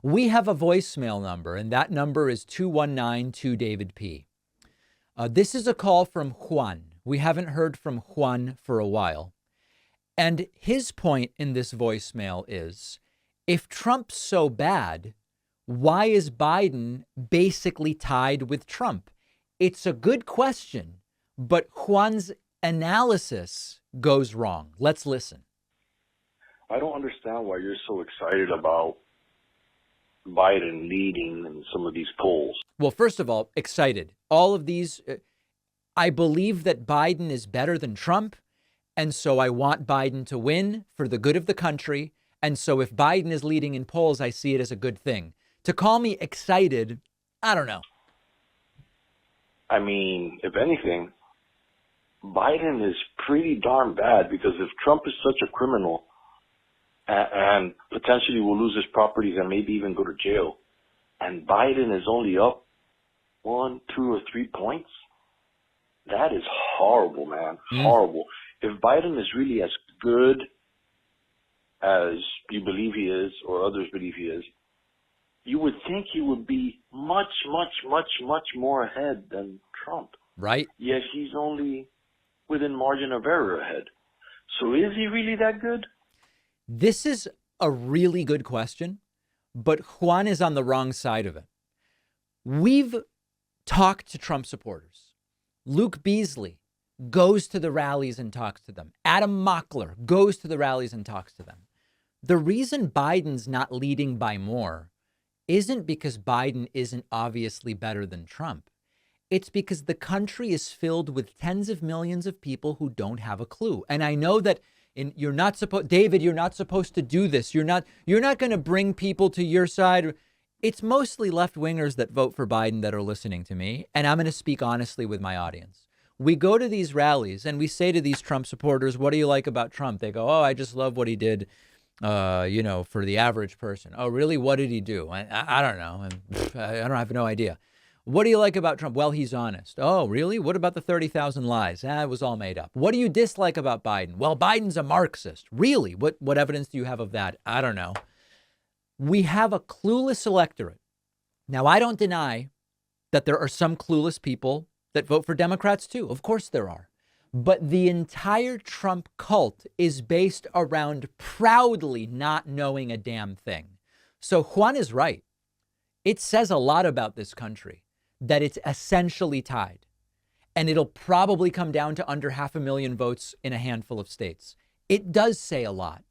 We have a voicemail number, and that number is 2192 David P. This is a call from Juan. We haven't heard from Juan for a while. And his point in this voicemail is, if Trump's so bad, why is Biden basically tied with Trump? It's a good question, but Juan's analysis goes wrong. Let's listen. I don't understand why you're so excited about Biden leading in some of these polls. Well, first of all, excited. All of these, I believe that Biden is better than Trump. And so I want Biden to win for the good of the country. And so if Biden is leading in polls, I see it as a good thing. To call me excited, I don't know. I mean, if anything, Biden is pretty darn bad, because if Trump is such a criminal and potentially will lose his properties and maybe even go to jail, and Biden is only up 1, 2, or 3 points, that is horrible, man. Horrible. If Biden is really as good as you believe he is, or others believe he is, you would think he would be much, much, much, much more ahead than Trump. Right. Yet he's only within margin of error ahead. So is he really that good? This is a really good question, but Juan is on the wrong side of it. We've talked to Trump supporters. Luke Beasley goes to the rallies and talks to them. Adam Mockler goes to the rallies and talks to them. The reason Biden's not leading by more isn't because Biden isn't obviously better than Trump. It's because the country is filled with tens of millions of people who don't have a clue. And I know that you're not supposed, David, you're not supposed to do this. You're not going to bring people to your side. It's mostly left wingers that vote for Biden that are listening to me. And I'm going to speak honestly with my audience. We go to these rallies and we say to these Trump supporters, what do you like about Trump? They go, oh, I just love what he did, for the average person. Oh, really? What did he do? I don't know. I don't have no idea. What do you like about Trump? Well, he's honest. Oh, really? What about the 30,000 lies? It was all made up. What do you dislike about Biden? Well, Biden's a Marxist. Really? What evidence do you have of that? I don't know. We have a clueless electorate. Now, I don't deny that there are some clueless people that vote for Democrats, too. Of course there are. But the entire Trump cult is based around proudly not knowing a damn thing. So Juan is right. It says a lot about this country that it's essentially tied. And it'll probably come down to under 500,000 votes in a handful of states. It does say a lot.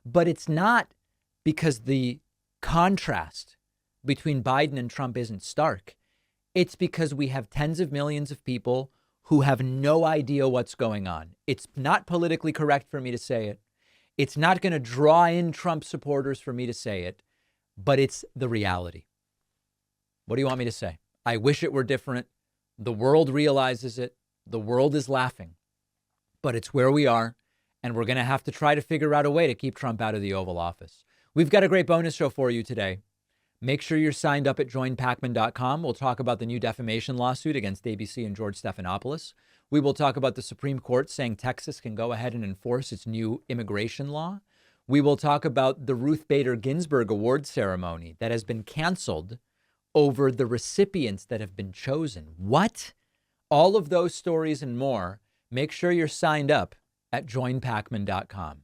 But it's not because the contrast between Biden and Trump isn't stark. It's because we have tens of millions of people who have no idea what's going on. It's not politically correct for me to say it. It's not going to draw in Trump supporters for me to say it, but it's the reality. What do you want me to say? I wish it were different. The world realizes it. The world is laughing, but it's where we are. And we're going to have to try to figure out a way to keep Trump out of the Oval Office. We've got a great bonus show for you today. Make sure you're signed up at joinpacman.com. We'll talk about the new defamation lawsuit against ABC and George Stephanopoulos. We will talk about the Supreme Court saying Texas can go ahead and enforce its new immigration law. We will talk about the Ruth Bader Ginsburg Award ceremony that has been canceled over the recipients that have been chosen. What? All of those stories and more. Make sure you're signed up at joinpacman.com.